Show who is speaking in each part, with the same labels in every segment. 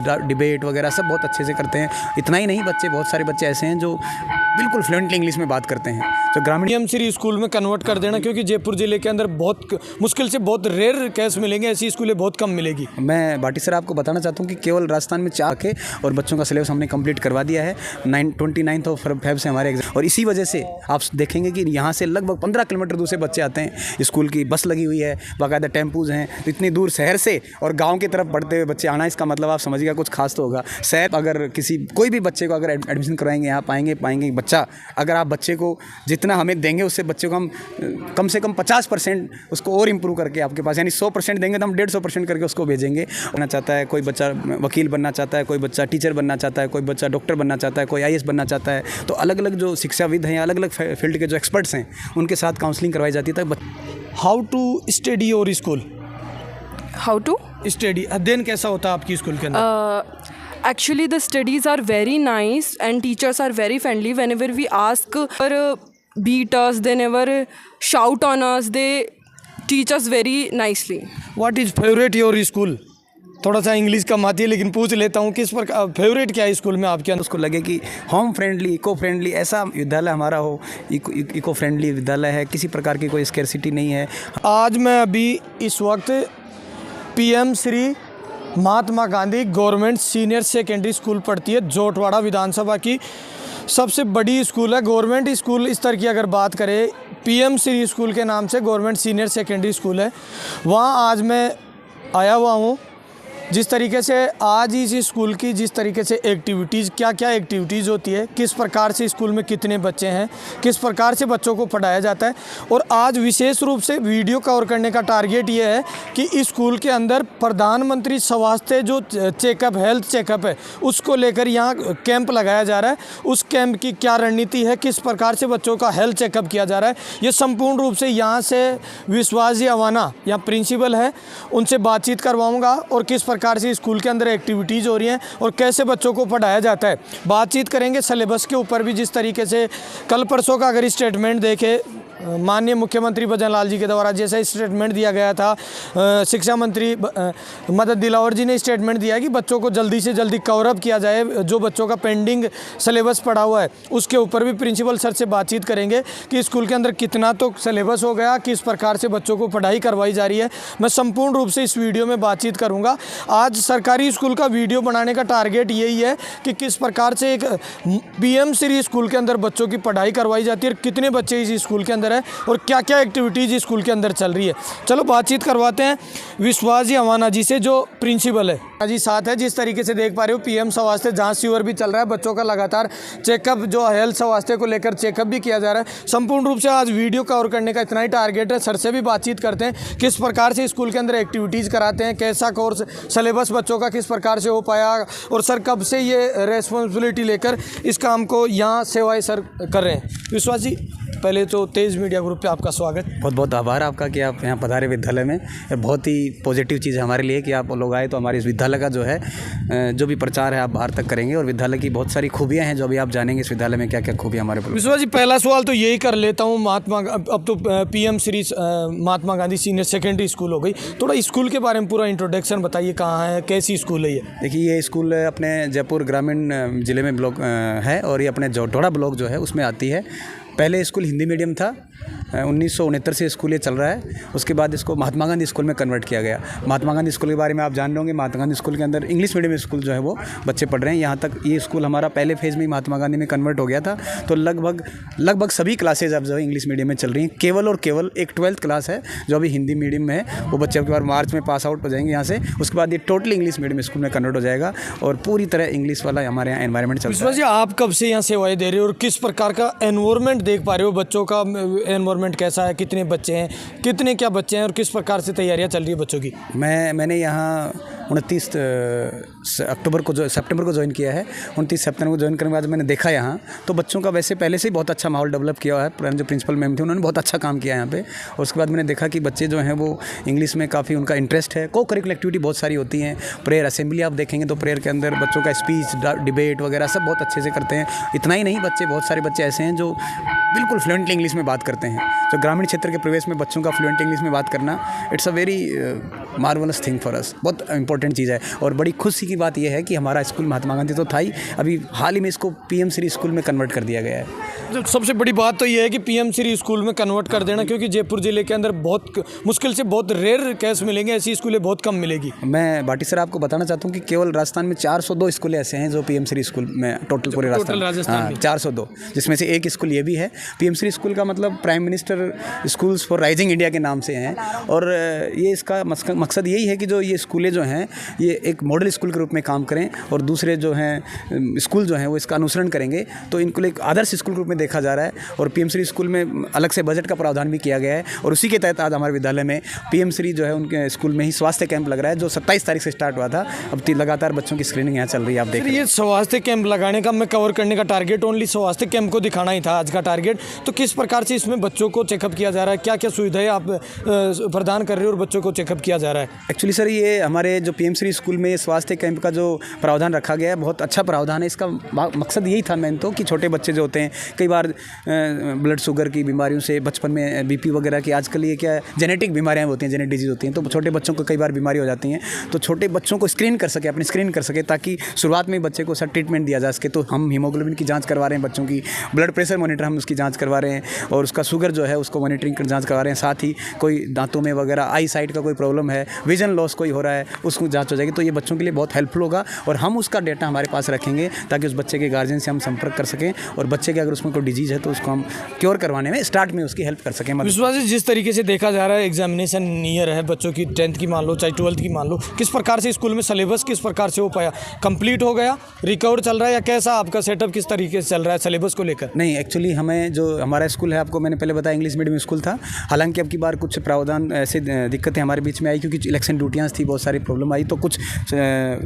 Speaker 1: Debate वगैरह सब बहुत अच्छे से करते हैं। इतना ही नहीं, बहुत सारे बच्चे ऐसे हैं जो बिल्कुल फ्लुएंटली इंग्लिश में बात करते हैं। तो ग्रामीण
Speaker 2: पीएम श्री स्कूल में कन्वर्ट कर देना, क्योंकि जयपुर जिले के अंदर बहुत मुश्किल से बहुत रेयर केस मिलेंगे, ऐसी स्कूलें बहुत कम मिलेगी।
Speaker 1: मैं भाटी सर आपको बताना चाहता हूँ कि केवल राजस्थान में 4 के और बच्चों का सिलेबस हमने कंप्लीट करवा दिया है। 29 फेब से हमारे एग्जाम, और इसी वजह से आप देखेंगे कि यहाँ से लगभग 15 किलोमीटर दूर से बच्चे आते हैं। स्कूल की बस लगी हुई है, बाकायदा टेम्पूज हैं। तो इतनी दूर शहर से और गाँव की तरफ बढ़ते हुए बच्चे आना, इसका मतलब आप समझिएगा कुछ खास तो होगा। शहर अगर कोई भी बच्चे को अगर एडमिशन करवाएंगे, यहाँ पाएंगे बच्चा, अगर आप बच्चे को जितना हमें देंगे उससे बच्चे को हम कम से कम 50% उसको और इम्प्रूव करके आपके पास, यानी 100% देंगे तो हम 150% करके उसको भेजेंगे। बनना चाहता है कोई बच्चा, वकील बनना चाहता है कोई बच्चा, टीचर बनना चाहता है कोई बच्चा, डॉक्टर बनना चाहता है कोई, IAS बनना चाहता है। तो अलग अलग जो शिक्षाविद हैं, अलग अलग फील्ड के जो एक्सपर्ट्स हैं, उनके साथ काउंसलिंग करवाई जाती है।
Speaker 2: How to study your school?
Speaker 3: How to
Speaker 2: study अध्ययन कैसा होता है आपकी स्कूल के अंदर?
Speaker 3: Actually, the studies are very nice and teachers are very friendly. Whenever we ask, never beat us, they never shout on us, they teach us very nicely.
Speaker 2: What is favourite your school? थोड़ा सा English कम आती है लेकिन पूछ लेता हूँ, किस पर फेवरेट क्या है स्कूल में आपके अंदर?
Speaker 1: उसको लगे कि होम फ्रेंडली, इको फ्रेंडली ऐसा विद्यालय हमारा हो। इको फ्रेंडली विद्यालय है, किसी प्रकार की कोई स्कैरसिटी नहीं है।
Speaker 2: आज मैं अभी इस वक्त PM Shri Mahatma Gandhi government senior secondary school पढ़ती है, जोटवाड़ा विधानसभा की सबसे बड़ी स्कूल है। गवर्नमेंट स्कूल स्तर की अगर बात करें, PM श्री स्कूल के नाम से गवर्नमेंट सीनियर सेकेंडरी स्कूल है, वहाँ आज मैं आया हुआ हूँ। जिस तरीके से आज इस स्कूल की जिस तरीके से एक्टिविटीज़, क्या क्या एक्टिविटीज़ होती है, किस प्रकार से स्कूल में कितने बच्चे हैं, किस प्रकार से बच्चों को पढ़ाया जाता है, और आज विशेष रूप से वीडियो कवर करने का टारगेट ये है कि इस स्कूल के अंदर प्रधानमंत्री स्वास्थ्य जो चेकअप, हेल्थ चेकअप है, उसको लेकर यहाँ कैंप लगाया जा रहा है। उस कैंप की क्या रणनीति है, किस प्रकार से बच्चों का हेल्थ चेकअप किया जा रहा है, ये संपूर्ण रूप से यहाँ से विश्वास जी अवाना यहाँ प्रिंसिपल है, उनसे बातचीत करवाऊँगा, और किस प्रकार से स्कूल के अंदर एक्टिविटीज़ हो रही हैं और कैसे बच्चों को पढ़ाया जाता है। बातचीत करेंगे सिलेबस के ऊपर भी। जिस तरीके से कल परसों का अगर स्टेटमेंट देखें, माननीय मुख्यमंत्री भजन लाल जी के द्वारा जैसा स्टेटमेंट दिया गया था, शिक्षा मंत्री मदन दिलावर जी ने स्टेटमेंट दिया कि बच्चों को जल्दी से जल्दी कवर अप किया जाए, जो बच्चों का पेंडिंग सिलेबस पड़ा हुआ है उसके ऊपर भी प्रिंसिपल सर से बातचीत करेंगे कि स्कूल के अंदर कितना तो सिलेबस हो गया, किस प्रकार से बच्चों को पढ़ाई करवाई जा रही है। मैं संपूर्ण रूप से इस वीडियो में बातचीत करूँगा। आज सरकारी स्कूल का वीडियो बनाने का टारगेट यही है कि किस प्रकार से एक PM श्री स्कूल के अंदर बच्चों की पढ़ाई करवाई जाती है और कितने बच्चे इस स्कूल के अंदर है और क्या क्या एक्टिविटीज़ स्कूल के अंदर चल रही है। चलो बातचीत करवाते हैं विश्वास जी अवाना जी से, जो प्रिंसिपल है जी साथ है। जिस तरीके से देख पा रहे हो, PM स्वास्थ्य जांच शिविर भी चल रहा है, बच्चों का लगातार चेकअप, जो हेल्थ स्वास्थ्य को लेकर चेकअप भी किया जा रहा है। संपूर्ण रूप से आज वीडियो कवर करने का इतना ही टारगेट है। सर से भी बातचीत करते हैं किस प्रकार से स्कूल के अंदर एक्टिविटीज़ कराते हैं, कैसा कोर्स सिलेबस बच्चों का किस प्रकार से हो पाया, और सर कब से ये रेस्पॉन्सिबिलिटी लेकर इस काम को यहाँ सेवाएं सर कर रहे हैं। विश्वास जी, पहले तो तेज मीडिया ग्रुप पे आपका स्वागत।
Speaker 1: बहुत बहुत आभार आपका कि आप यहाँ पधारे विद्यालय में। ये बहुत ही पॉजिटिव चीज़ है हमारे लिए कि आप लोग आए, तो हमारे इस विद्यालय का जो है जो भी प्रचार है आप बाहर तक करेंगे, और विद्यालय की बहुत सारी खूबियाँ हैं जो अभी आप जानेंगे इस विद्यालय में क्या क्या खूबियाँ हमारे पर।
Speaker 2: विश्वास जी, पहला सवाल तो यही कर लेता हूँ, अब तो PM Shri Mahatma Gandhi senior secondary school हो गई, थोड़ा स्कूल के बारे में पूरा इंट्रोडक्शन बताइए, कहाँ है, कैसी स्कूल है ये?
Speaker 1: देखिए, ये स्कूल अपने जयपुर ग्रामीण जिले में ब्लॉक है, और ये अपने जोटवाड़ा ब्लॉक जो है उसमें आती है। पहले स्कूल हिंदी मीडियम था, 1969 से स्कूल ये चल रहा है। उसके बाद इसको महात्मा गांधी स्कूल में कन्वर्ट किया गया। महात्मा गांधी स्कूल के बारे में आप जान रहे होंगे, महात्मा गांधी स्कूल के अंदर इंग्लिश मीडियम स्कूल जो है वो बच्चे पढ़ रहे हैं। यहाँ तक ये स्कूल हमारा पहले फेज़ में ही महात्मा गांधी में कन्वर्ट हो गया था। तो लगभग सभी क्लासेज अब जो है इंग्लिश मीडियम में चल रही हैं। केवल और केवल एक 12th क्लास है जो अभी हिंदी मीडियम में है, वो बच्चे आपके बार मार्च में पास आउट हो जाएंगे यहाँ से। उसके बाद ये टोटली इंग्लिश मीडियम स्कूल में कन्वर्ट हो जाएगा और पूरी तरह इंग्लिश वाला हमारे यहाँ एनवायरनमेंट चलता है।
Speaker 2: विश्वास जी, आप कब से यहाँ सेवाएं दे रहे हो और किस प्रकार का एनवायरनमेंट देख पा रहे हो? बच्चों का एनवायरनमेंट कैसा है, कितने बच्चे हैं, कितने क्या बच्चे हैं और किस प्रकार से तैयारियां चल रही है बच्चों की?
Speaker 1: मैंने यहाँ 29 सितंबर को ज्वाइन किया है। 29 सितंबर को ज्वाइन करने के बाद मैंने देखा यहाँ तो बच्चों का वैसे पहले से ही बहुत अच्छा माहौल डेवलप किया हुआ है। पुराने जो प्रिंसिपल मैम थे उन्होंने बहुत अच्छा काम किया यहाँ पे। और उसके बाद मैंने देखा कि बच्चे जो हैं वो इंग्लिश में काफ़ी उनका इंटरेस्ट है। को करिकुलर एक्टिविटी बहुत सारी होती हैं। प्रेयर असेंबली आप देखेंगे तो प्रेयर के अंदर बच्चों का स्पीच, डिबेट वगैरह सब बहुत अच्छे से करते हैं। इतना ही नहीं, बहुत सारे बच्चे ऐसे हैं जो बिल्कुल फ्लुएंटली इंग्लिश में बात करते हैं। तो ग्रामीण क्षेत्र के प्रवेश में बच्चों का फ्लुएंट इंग्लिश में बात करना, it's a very marvellous thing for us, बहुत इंपॉर्टेंट इंपॉर्टेंट चीज़ है। और बड़ी खुशी की बात यह है कि हमारा स्कूल महात्मा गांधी तो था ही, अभी हाल ही में इसको PM श्री स्कूल में कन्वर्ट कर दिया गया है।
Speaker 2: तो सबसे बड़ी बात तो ये है कि PM श्री स्कूल में कन्वर्ट कर देना, क्योंकि जयपुर जिले के अंदर बहुत मुश्किल से बहुत रेयर केस मिलेंगे, ऐसी स्कूलें बहुत कम मिलेगी।
Speaker 1: मैं भाटी सर आपको बताना चाहता हूँ कि केवल राजस्थान में 402 स्कूल ऐसे हैं जो PM श्री स्कूल में टोटल पूरे राजस्थान में 402, जिसमें से एक स्कूल ये भी है। PM श्री स्कूल का मतलब prime minister schools for rising India के नाम से हैं। और ये इसका मकसद यही है कि जो ये स्कूलें जो हैं ये एक मॉडल स्कूल के रूप में काम करें और दूसरे जो हैं स्कूल जो हैं वो इसका अनुसरण करेंगे, तो इनको एक आदर्श स्कूल के रूप में देखा जा रहा है। और PM श्री स्कूल में अलग से बजट का प्रावधान भी किया गया है और उसी के तहत आज हमारे विद्यालय में PM श्री जो है उनके स्कूल में ही स्वास्थ्य कैंप लग रहा है, जो 27 तारीख से स्टार्ट हुआ था। अब लगातार बच्चों की स्क्रीनिंग यहाँ चल रही है, आप देख रहे हैं।
Speaker 2: ये स्वास्थ्य कैंप लगाने का, मैं कवर करने का टारगेट ओनली स्वास्थ्य कैंप को दिखाना ही था आज का टारगेट। तो किस प्रकार से इसमें बच्चों को चेकअप किया जा रहा है, क्या क्या सुविधाएं आप प्रदान कर रहे हो और बच्चों को चेकअप किया जा रहा है?
Speaker 1: एक्चुअली सर ये हमारे जो PM श्री स्कूल में स्वास्थ्य कैंप का जो प्रावधान रखा गया है बहुत अच्छा प्रावधान है। इसका मकसद यही था मेन तो कि छोटे बच्चे जो होते हैं कई बार ब्लड शुगर की बीमारियों से, बचपन में BP वगैरह की, आजकल ये क्या जेनेटिक बीमारियाँ होती हैं, जेनेटिक डिजीज होती हैं, तो छोटे बच्चों को कई बार बीमारी हो जाती हैं। तो छोटे बच्चों को स्क्रीन कर सके, अपनी स्क्रीन कर सके, ताकि शुरुआत में बच्चे को सर ट्रीटमेंट दिया जा सके। तो हम हीमोग्लोबिन की जाँच करवा रहे हैं, बच्चों की ब्लड प्रेशर मॉनिटर हम उसकी जाँच करवा रहे हैं और उसका शुगर जो है उसको मॉनिटरिंग कर जाँच करवा रहे हैं। साथ ही कोई दांतों में वगैरह आई साइट का कोई प्रॉब्लम है, विजन लॉस कोई हो रहा है, उसको जाँच हो जाएगी। तो ये बच्चों के लिए बहुत हेल्पफुल होगा और हम उसका डेटा हमारे पास रखेंगे ताकि उस बच्चे के गार्जियन से हम संपर्क कर सकें और बच्चे के अगर उसमें कोई डिजीज़ है तो उसको हम क्योर करवाने में स्टार्ट में उसकी हेल्प कर सकें।
Speaker 2: विश्वास जी, जिस तरीके से देखा जा रहा है एग्जामिनेशन नियर है बच्चों की, 10th की मान लो चाहे 12th की मान लो, किस प्रकार से स्कूल में सिलेबस किस प्रकार से हो पाया, कंप्लीट हो गया, रिकवर चल रहा है, या कैसा आपका सेटअप किस तरीके से चल रहा है सिलेबस को लेकर?
Speaker 1: नहीं, एक्चुअली हमें जो हमारा स्कूल है, आपको मैंने पहले बताया इंग्लिश मीडियम स्कूल था। हालांकि अब की बार कुछ प्रावधान ऐसे दिक्कतें हमारे बीच में आई क्योंकि इलेक्शन ड्यूटियाँ थी, बहुत सारी प्रॉब्लम आई, तो कुछ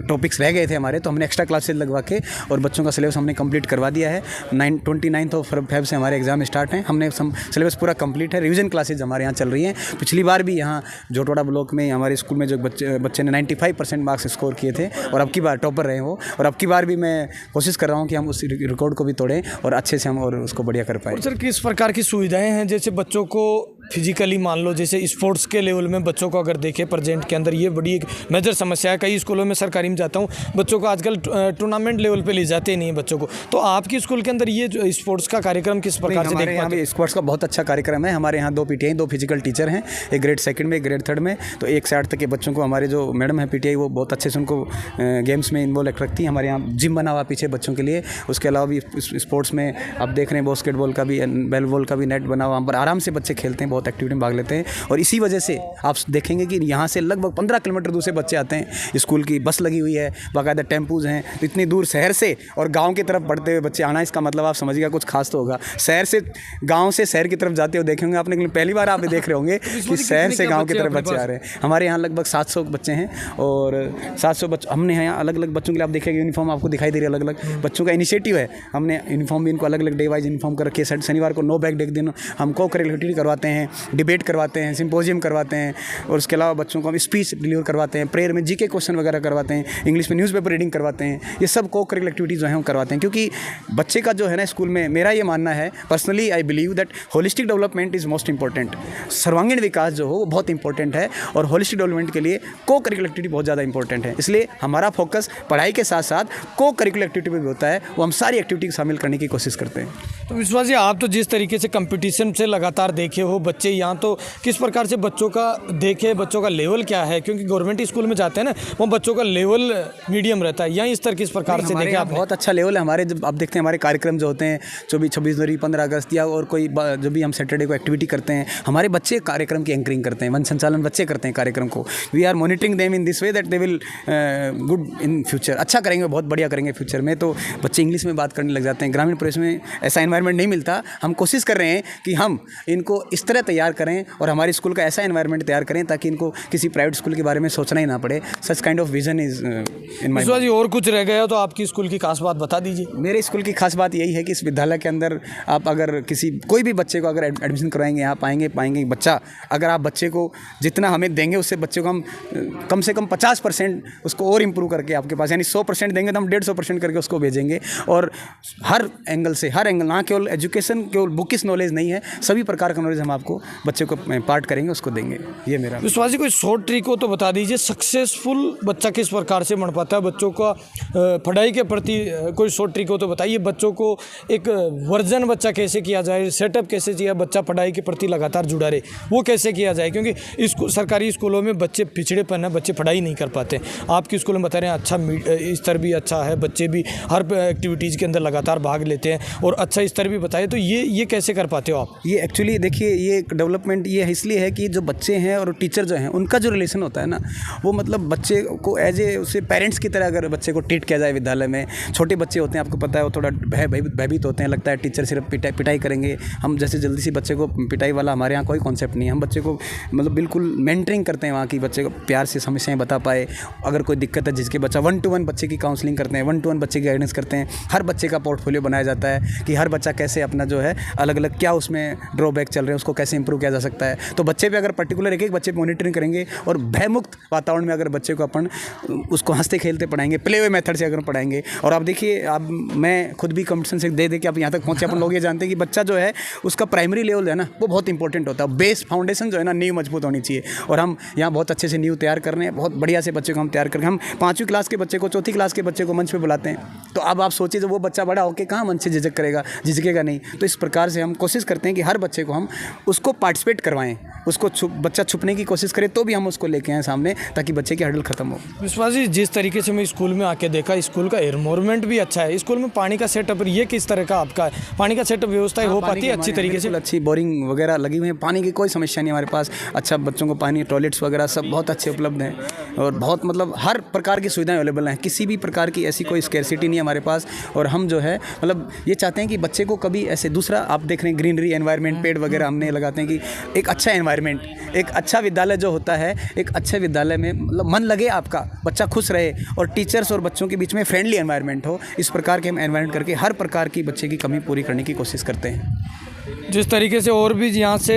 Speaker 1: टॉपिक्स रह गए थे हमारे, तो हमने एक्स्ट्रा क्लासेस लगवा के और बच्चों का सिलेबस हमने कंप्लीट करवा दिया है। 29 फेब से हमारे एग्जाम स्टार्ट हैं, हमने सिलेबस पूरा कंप्लीट है। रिवीजन क्लासेज हमारे यहाँ चल रही हैं। पिछली बार भी यहाँ जोटवाड़ा ब्लॉक में हमारे स्कूल में जो बच्चे ने 95% मार्क्स स्कोर किए थे और अब की बार टॉपर रहे वो, और अब की बार भी मैं कोशिश कर रहा हूँ कि हम उस रिकॉर्ड को भी तोड़ें और अच्छे से हम और उसको बढ़िया कर पाएँ।
Speaker 2: सर, किस प्रकार की सुविधाएं हैं, जैसे बच्चों को फिजिकली मान लो, जैसे स्पोर्ट्स के लेवल में बच्चों को अगर देखें प्रेजेंट के अंदर, ये बड़ी एक मेजर समस्या है। कई स्कूलों में सरकारी में जाता हूँ, बच्चों को आजकल टूर्नामेंट लेवल पे ले जाते नहीं है बच्चों को। तो आपकी स्कूल के अंदर ये जो स्पोर्ट्स का कार्यक्रम किस प्रकार से
Speaker 1: हमारे यहाँ भी स्पोर्ट्स का बहुत अच्छा कार्यक्रम है। हमारे यहाँ 2 PTI 2 फिजिकल टीचर हैं, एक ग्रेड 2 में, एक ग्रेड 3 में। तो 1 से 8 तक के बच्चों को हमारे जो मैडम है PTI वो बहुत अच्छे से उनको गेम्स में इन्वॉल्व रखती है। हमारे यहाँ जिम बना हुआ पीछे बच्चों के लिए। उसके अलावा भी स्पोर्ट्स में आप देख रहे हैं बास्केटबॉल का भी, बेलबॉल का भी नेट बना हुआ, हम पर आराम से बच्चे खेलते हैं, बहुत एक्टिविटी में भाग लेते हैं। और इसी वजह से आप देखेंगे कि यहाँ से लगभग 15 किलोमीटर दूर से बच्चे आते हैं। स्कूल की बस लगी हुई है, बाकायदा टेम्पूज हैं। तो इतनी दूर शहर से और गांव की तरफ बढ़ते हुए बच्चे आना, इसका मतलब आप समझिएगा कुछ खास तो होगा। शहर से गांव से शहर की तरफ जाते हुए देखेंगे आपने, पहली बार आप देख रहे होंगे कि शहर से गांव की तरफ बच्चे आ रहे हैं। हमारे यहाँ लगभग 700 बच्चे हैं और 700 बच्चे हमने यहाँ अलग अलग बच्चों के लिए, आप देखेंगे यूनिफॉर्म आपको दिखाई दे रही है, अलग अलग बच्चों का इनिशिएटिव है। हमने यूनिफॉर्म भी इनको अलग अलग डे वाइज यूनिफॉर्म कर रखी है। शनिवार को नो बैग डे दिन हम को करिकुलर एक्टिविटी करवाते हैं, डिबेट करवाते हैं, सिम्पोजियम करवाते हैं और उसके अलावा बच्चों को हम स्पीच डिलीवर करवाते हैं, प्रेयर में GK क्वेश्चन वगैरह करवाते हैं, इंग्लिश में न्यूज़पेपर रीडिंग करवाते हैं। ये सब को करिकुलर एक्टिविटीज़ जो है हम करवाते हैं, क्योंकि बच्चे का जो है ना स्कूल में, मेरा ये मानना है personally, I believe that holistic development is most important. सर्वांगीण विकास जो हो वो बहुत इंपॉर्टेंट है और होलिस्टिक डेवलपमेंट के लिए को करिकुलर एक्टिविटी बहुत ज़्यादा इंपॉर्टेंट है। इसलिए हमारा फोकस पढ़ाई के साथ साथ को करिकुलर एक्टिविटी में भी होता है, वो हम सारी एक्टिविटी शामिल करने की कोशिश करते हैं।
Speaker 2: तो विश्वास जी, आप तो जिस तरीके से कंपटीशन से लगातार देखे हो बच्चे यहाँ, तो किस प्रकार से बच्चों का देखे, बच्चों का लेवल क्या है? क्योंकि गवर्नमेंट स्कूल में जाते हैं ना, वो बच्चों का लेवल मीडियम रहता है, यहाँ इस तरह किस प्रकार से देखे आप?
Speaker 1: बहुत अच्छा लेवल है हमारे। जब आप देखते हैं हमारे कार्यक्रम जो होते हैं 26 जनवरी, 15 अगस्त या और कोई जो भी हम सैटरडे को एक्टिविटी करते हैं, हमारे बच्चे कार्यक्रम की एंकरिंग करते हैं, वन संचालन बच्चे करते हैं कार्यक्रम को। We are monitoring them in this way that they will good in future, अच्छा करेंगे, बहुत बढ़िया करेंगे फ्यूचर में। तो बच्चे इंग्लिश में बात करने लग जाते हैं। ग्रामीण परिवेश में ऐसा एनवायरनमेंट नहीं मिलता। हम कोशिश कर रहे हैं कि हम इनको इस तरह तैयार करें और हमारे स्कूल का ऐसा एनवायरनमेंट तैयार करें ताकि इनको किसी प्राइवेट स्कूल के बारे में सोचना ही ना पड़े। Such kind of vision is in my.
Speaker 2: जी, और कुछ रह गया तो आपकी स्कूल की खास बात बता दीजिए।
Speaker 1: मेरे स्कूल की खास बात यही है कि इस विद्यालय के अंदर आप अगर कोई भी बच्चे को अगर एडमिशन करवाएंगे, यहाँ पाएंगे बच्चा, अगर आप बच्चे को जितना हमें देंगे उससे बच्चे को हम कम से कम 50% उसको और इम्प्रूव करके आपके पास, यानी 100% देंगे तो हम 150% करके उसको भेजेंगे। और हर एंगल, ना केवल एजुकेशन, केवल बुकिश नॉलेज नहीं है, सभी प्रकार का नॉलेज हम आपको को बच्चे को पार्ट करेंगे उसको देंगे। ये मेरा
Speaker 2: विश्वास जी, कोई शॉर्ट ट्रिक हो तो बता दीजिए, सक्सेसफुल बच्चा किस प्रकार से बन पाता है, बच्चों का पढ़ाई के प्रति कोई शॉर्ट ट्रिक हो तो बताइए, बच्चों को एक वर्जन बच्चा कैसे किया जाए, सेटअप कैसे किया, बच्चा पढ़ाई के प्रति लगातार जुड़ा रहे, वो कैसे किया जाए, क्योंकि सरकारी स्कूलों में बच्चे पिछड़ेपन है, बच्चे पढ़ाई नहीं कर पाते। आपके स्कूल में बता रहे हैं अच्छा स्तर भी अच्छा है, बच्चे भी हर एक्टिविटीज़ के अंदर लगातार भाग लेते हैं और अच्छा स्तर भी बताए, तो ये कैसे कर पाते हो आप?
Speaker 1: ये एक्चुअली देखिए, ये डेवलपमेंट ये इसलिए है कि जो बच्चे हैं और टीचर जो हैं उनका जो रिलेशन होता है ना, वो मतलब बच्चे को एज ए उसे पेरेंट्स की तरह अगर बच्चे को ट्रीट किया जाए विद्यालय में। छोटे बच्चे होते हैं, आपको पता है, वो थोड़ा भयभीत होते हैं, लगता है टीचर सिर्फ पिटाई करेंगे। हम जैसे जल्दी से बच्चे को पिटाई वाला हमारे यहाँ कोई कॉन्सेप्ट नहीं है। हम बच्चे को मतलब बिल्कुल मेंटरिंग करते हैं वहाँ की, बच्चे को प्यार से समस्याएं बता पाए, अगर कोई दिक्कत है जिसके बच्चा 1-to-1 बच्चे की काउंसलिंग करते हैं, 1-to-1 बच्चे की गाइडेंस करते हैं। हर बच्चे का पोर्टफोलियो बनाया जाता है कि हर बच्चा कैसे अपना जो है अलग अलग क्या उसमें ड्रॉबैक चल रहे हैं, उसको कैसे इंप्रूव किया जा सकता है। तो बच्चे पे अगर पर्टिकुलर एक बच्चे पे मॉनिटरिंग करेंगे और भयमुक्त वातावरण में अगर बच्चे को अपन उसको हंसते खेलते पढ़ाएंगे, प्ले वे मेथड से अगर पढ़ाएंगे। और आप देखिए, अब मैं खुद भी कंपटीशन से दे के आप यहाँ तक पहुँचे, अपन लोग ये जानते हैं कि बच्चा जो है उसका प्राइमरी लेवल है ना, वो बहुत इंपॉर्टेंट होता है। बेस फाउंडेशन जो है ना, नींव मजबूत होनी चाहिए। और हम यहाँ बहुत अच्छे से नींव तैयार कर रहे हैं, बहुत बढ़िया से बच्चे को हम तैयार करके हम 5वीं क्लास के बच्चे को 4थी क्लास के बच्चे को मंच पे बुलाते हैं। तो अब आप सोचिए, जब वो बच्चा बड़ा होकर कहाँ मंच से झिझकेगा नहीं। तो इस प्रकार से हम कोशिश करते हैं कि हर बच्चे को हम उसको पार्टिसिपेट करवाएं, उसको बच्चा छुपने की कोशिश करे तो भी हम उसको लेके आएँ सामने, ताकि बच्चे की हर्डल खत्म हो।
Speaker 2: विश्वास जी, जिस तरीके से मैं स्कूल में आके देखा, स्कूल का एनवायरनमेंट भी अच्छा है, स्कूल में पानी का सेटअप ये किस तरह का आपका है, पानी का सेटअप व्यवस्था हो पाती है अच्छी तरीके से?
Speaker 1: अच्छी बोरिंग वगैरह लगी हुई है, पानी की कोई समस्या नहीं हमारे पास। अच्छा, बच्चों को पानी, टॉयलेट्स वगैरह सब बहुत अच्छे उपलब्ध हैं और बहुत मतलब हर प्रकार की सुविधाएं अवेलेबल हैं। किसी भी प्रकार की ऐसी कोई स्कैरसिटी नहीं है हमारे पास। और हम जो है मतलब ये चाहते हैं कि बच्चे को कभी ऐसे दूसरा, आप देख रहे हैं ग्रीनरी एनवायरनमेंट, पेड़ वगैरह हमने लगाते हैं कि एक अच्छा एनवायरनमेंट, एक अच्छा विद्यालय जो होता है, एक अच्छे विद्यालय में मतलब मन लगे, आपका बच्चा खुश रहे और टीचर्स और बच्चों के बीच में फ्रेंडली एनवायरनमेंट हो। इस प्रकार के हम एनवायरनमेंट करके हर प्रकार की बच्चे की कमी पूरी करने की कोशिश करते हैं।
Speaker 2: जिस तरीके से और भी यहाँ से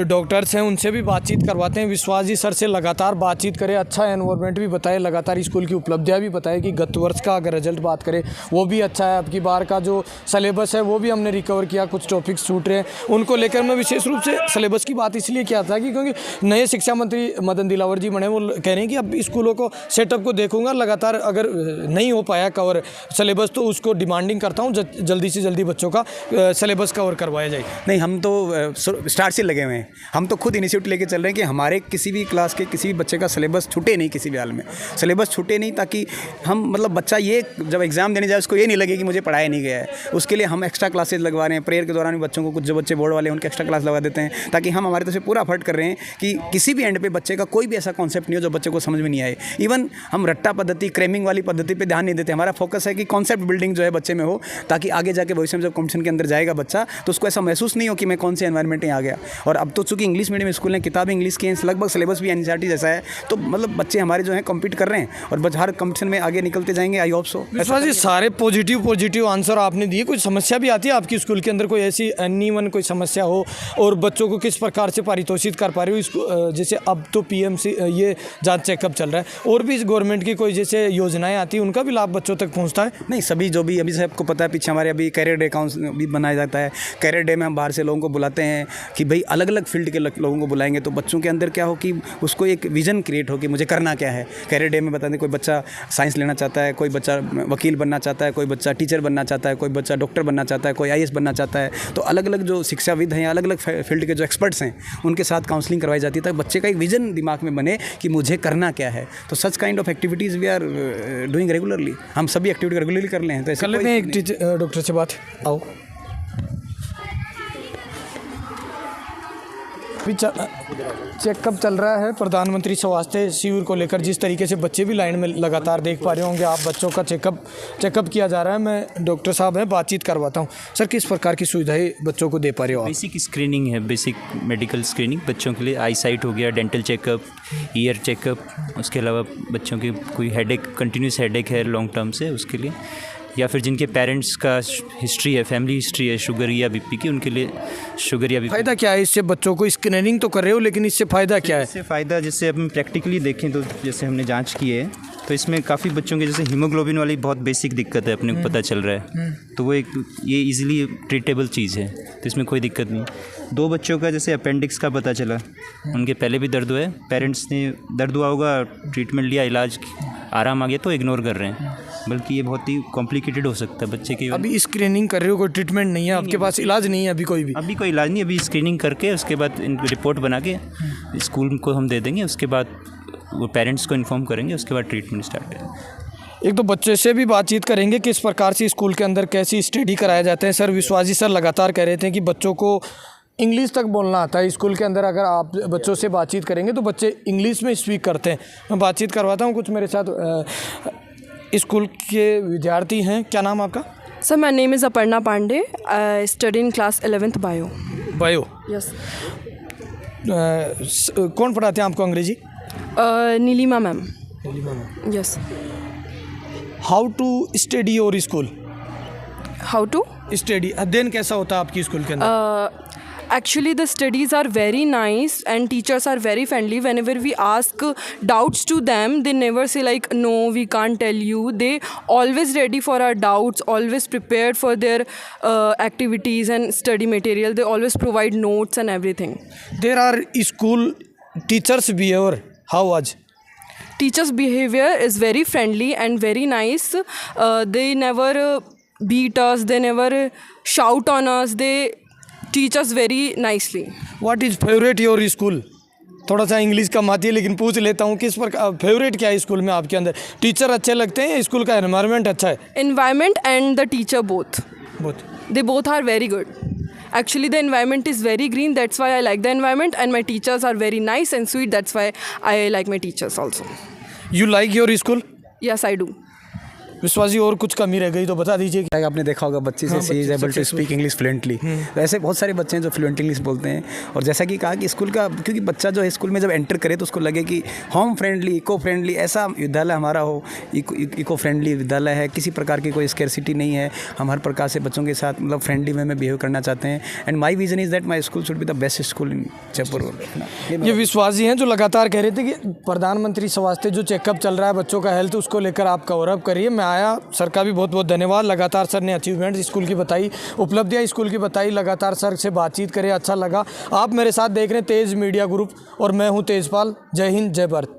Speaker 2: डॉक्टर्स हैं उनसे भी बातचीत करवाते हैं, विश्वास जी सर से लगातार बातचीत करें, अच्छा एनवायरनमेंट भी बताए, लगातार स्कूल की उपलब्धियाँ भी बताए कि गत वर्ष का अगर रिजल्ट बात करें वो भी अच्छा है, अब की बार का जो सिलेबस है वो भी हमने रिकवर किया, कुछ टॉपिक्स छूट रहे हैं उनको लेकर। मैं विशेष रूप से सिलेबस की बात इसलिए किया था कि क्योंकि नए शिक्षा मंत्री मदन दिलावर जी बने, वो कह रहे हैं कि अब स्कूलों को सेटअप को देखूंगा, लगातार अगर नहीं हो पाया कवर सिलेबस तो उसको डिमांडिंग करता हूँ जल्दी से जल्दी बच्चों का सिलेबस कवर करवाया जाए।
Speaker 1: नहीं, हम तो स्टार्ट से लगे हुए हैं। हम तो खुद इनिशिएटिव लेके चल रहे हैं कि हमारे किसी भी क्लास के किसी भी बच्चे का सिलेबस छूटे नहीं, किसी भी हाल में सिलेबस छूटे नहीं, ताकि हम मतलब बच्चा ये जब एग्जाम देने जाए उसको ये नहीं लगे कि मुझे पढ़ाया नहीं गया है। उसके लिए हम एक्स्ट्रा क्लासेज लगवा रहे हैं। प्रेयर के दौरान भी बच्चों को, कुछ जो बच्चे बोर्ड वाले हैं उनके एक्स्ट्रा क्लास लगा देते हैं, ताकि हम हमारे तरफ से पूरा एफर्ट कर रहे हैं कि किसी भी एंड पे बच्चे का कोई भी ऐसा कॉन्सेप्ट नहीं हो जो बच्चे को समझ में नहीं आए। इवन हम रट्टा पद्धति, क्रेमिंग वाली पद्धति पर ध्यान नहीं देते। हमारा फोकस है कि कॉन्सेप्ट बिल्डिंग जो है बच्चे में हो, ताकि आगे जाके भविष्य में जब कॉम्पिटिशन के अंदर जाएगा बच्चा तो उसको ऐसा महसूस नहीं हो कि मैं कौन से एनवायरनमेंट में आ गया। और अब तो चूंकि इंग्लिश मीडियम स्कूल हैं, किताबें इंग्लिश की हैं, लगभग सिलेबस भी एनसीईआरटी जैसा है, तो मतलब बच्चे हमारे जो हैं कम्पीट कर रहे हैं और हर कॉम्पिटिशन में आगे निकलते जाएंगे। I hope so.
Speaker 2: विश्वास जी, सारे पॉजिटिव आंसर आपने दिए। कुछ समस्या भी आती है आपकी स्कूल के अंदर, कोई ऐसी एनीवन कोई समस्या हो, और बच्चों को किस प्रकार से पारितोषित कर पा रहे हो इसको? जैसे अब तो पीएमसी ये जांच चेकअप चल रहा है, और भी इस गवर्नमेंट की कोई जैसे योजनाएं आती हैं उनका भी लाभ बच्चों तक पहुँचता है?
Speaker 1: नहीं, सभी जो भी अभी से आपको पता है, पीछे हमारे अभी कैरियर डे भी बनाया जाता है। कैरियर डे में हम बाहर से लोगों को बुलाते हैं कि भाई अलग अलग फील्ड के लोगों को बुलाएंगे, तो बच्चों के अंदर क्या हो कि उसको एक विजन क्रिएट हो कि मुझे करना क्या है। कैरियर डे में बताते हैं, कोई बच्चा साइंस लेना चाहता है, कोई बच्चा वकील बनना चाहता है, कोई बच्चा टीचर बनना चाहता है, कोई बच्चा डॉक्टर बनना चाहता है, कोई आईएएस बनना चाहता है। तो अलग अलग जो शिक्षाविद हैं, अलग अलग फील्ड के जो एक्सपर्ट्स हैं, उनके साथ काउंसलिंग करवाई जाती है ताकि बच्चे का एक विजन दिमाग में बने कि मुझे करना क्या है। तो such kind of activities we are doing regularly. हम सभी एक्टिविटी रेगुलरली कर ले हैं। तो
Speaker 2: कर लेते हैं एक डॉक्टर से बात। आओ, चेकअप चल रहा है प्रधानमंत्री स्वास्थ्य शिविर को लेकर, जिस तरीके से बच्चे भी लाइन में लगातार देख पा रहे होंगे आप, बच्चों का चेकअप किया जा रहा है। मैं डॉक्टर साहब हैं, बातचीत करवाता हूं। सर, किस प्रकार की सुविधाएं बच्चों को दे पा रहे हो आप?
Speaker 4: बेसिक स्क्रीनिंग है, बेसिक मेडिकल स्क्रीनिंग बच्चों के लिए। आई साइट हो गया, डेंटल चेकअप, ईयर चेकअप, उसके अलावा बच्चों की कोई हेडेक, कंटिन्यूस हेडेक है लॉन्ग टर्म से, उसके लिए, या फिर जिनके पेरेंट्स का हिस्ट्री है, फैमिली हिस्ट्री है शुगर या बीपी की, उनके लिए शुगर या बीपी।
Speaker 2: फ़ायदा क्या है इससे? बच्चों को स्क्रीनिंग तो कर रहे हो, लेकिन इससे फ़ायदा क्या है?
Speaker 4: इससे फ़ायदा, जैसे अब हम प्रैक्टिकली देखें तो जैसे हमने जांच की है, तो इसमें काफ़ी बच्चों के जैसे हीमोग्लोबिन वाली बहुत बेसिक दिक्कत है, अपने को पता चल रहा है, तो वो एक ये इजीली ट्रीटेबल चीज़ है, तो इसमें कोई दिक्कत नहीं। 2 बच्चों का जैसे अपेंडिक्स का पता चला, उनके पहले भी दर्द हुआ है, पेरेंट्स ने दर्द हुआ होगा, ट्रीटमेंट लिया, इलाज आराम आ गया तो इग्नोर कर रहे हैं, बल्कि ये बहुत ही कॉम्प्लिकेटेड हो सकता है बच्चे की।
Speaker 2: अभी स्क्रीनिंग कर रहे हो, कोई ट्रीटमेंट नहीं है आपके पास, इलाज नहीं है अभी कोई भी?
Speaker 4: अभी कोई इलाज नहीं, अभी स्क्रीनिंग करके उसके बाद रिपोर्ट बना के स्कूल को हम दे देंगे, उसके बाद वो पेरेंट्स को इन्फॉर्म करेंगे, उसके बाद ट्रीटमेंट स्टार्ट है।
Speaker 2: एक तो बच्चे से भी बातचीत करेंगे किस प्रकार से स्कूल के अंदर कैसी स्टडी कराए जाते हैं। सर विश्वास जी सर लगातार कह रहे थे कि बच्चों को इंग्लिश तक बोलना आता है स्कूल के अंदर। अगर आप बच्चों से बातचीत करेंगे तो बच्चे इंग्लिश में स्पीक करते हैं। मैं बातचीत करवाता हूँ कुछ मेरे साथ स्कूल के विद्यार्थी हैं। क्या नाम आपका?
Speaker 3: Sir my name is Aparna Pandey, I study in class 11th bio.
Speaker 2: Bio?
Speaker 3: Yes.
Speaker 2: कौन पढ़ाते हैं आपको अंग्रेजी?
Speaker 3: Neelima ma'am.
Speaker 2: Neelima ma'am.
Speaker 3: Yes.
Speaker 2: How to study your school?
Speaker 3: How to
Speaker 2: study अध्ययन कैसा होता है आपकी स्कूल के अंदर?
Speaker 3: Actually, the studies are very nice and teachers are very friendly. Whenever we ask doubts to them, they never say like, no, we can't tell you. They always ready for our doubts, always prepared for their activities and study material. They always provide notes and everything.
Speaker 2: There are school teachers' behavior. How was?
Speaker 3: Teachers' behavior is very friendly and very nice. They never beat us. They never shout on us. They teach us very nicely.
Speaker 2: What is favorite your school? थोड़ा सा English कम आती है लेकिन पूछ लेता हूँ, किस प्रकार फेवरेट क्या है स्कूल में आपके अंदर? टीचर अच्छे लगते हैं, स्कूल का एनवायरनमेंट अच्छा है?
Speaker 3: Environment and the teacher both.
Speaker 2: Both.
Speaker 3: They both are very good. Actually, the environment is very green. That's why I like the environment, and my teachers are very nice and sweet. That's why I like my teachers also.
Speaker 2: You like your school?
Speaker 3: Yes, I do.
Speaker 2: विश्वास जी और कुछ कमी रह गई तो बता दीजिए।
Speaker 1: क्या आपने देखा होगा बच्चे से she is able to speak English fluently. तो ऐसे बहुत सारे बच्चे हैं जो फ्लुएंट इंग्लिश बोलते हैं। और जैसा कि कहा कि स्कूल का, क्योंकि बच्चा जो है स्कूल में जब एंटर करे तो उसको लगे कि होम फ्रेंडली, इको फ्रेंडली ऐसा विद्यालय हमारा हो, इको फ्रेंडली विद्यालय है, किसी प्रकार की कोई स्कैरसिटी नहीं है। हम हर प्रकार से बच्चों के साथ मतलब फ्रेंडली वे में बिहेव करना चाहते हैं। And my vision is that my school should be the best school इन जयपुर।
Speaker 2: ये विश्वास जी हैं जो लगातार कह रहे थे कि प्रधानमंत्री स्वास्थ्य जो चेकअप चल रहा है बच्चों का हेल्थ, उसको लेकर आप कवर अप करिए। मैं आया, सर का भी बहुत बहुत धन्यवाद। लगातार सर ने अचीवमेंट्स स्कूल की बताई, उपलब्धियां स्कूल की बताई, लगातार सर से बातचीत करें, अच्छा लगा। आप मेरे साथ देख रहे हैं तेज मीडिया ग्रुप और मैं हूं तेजपाल। जय हिंद, जय भारत।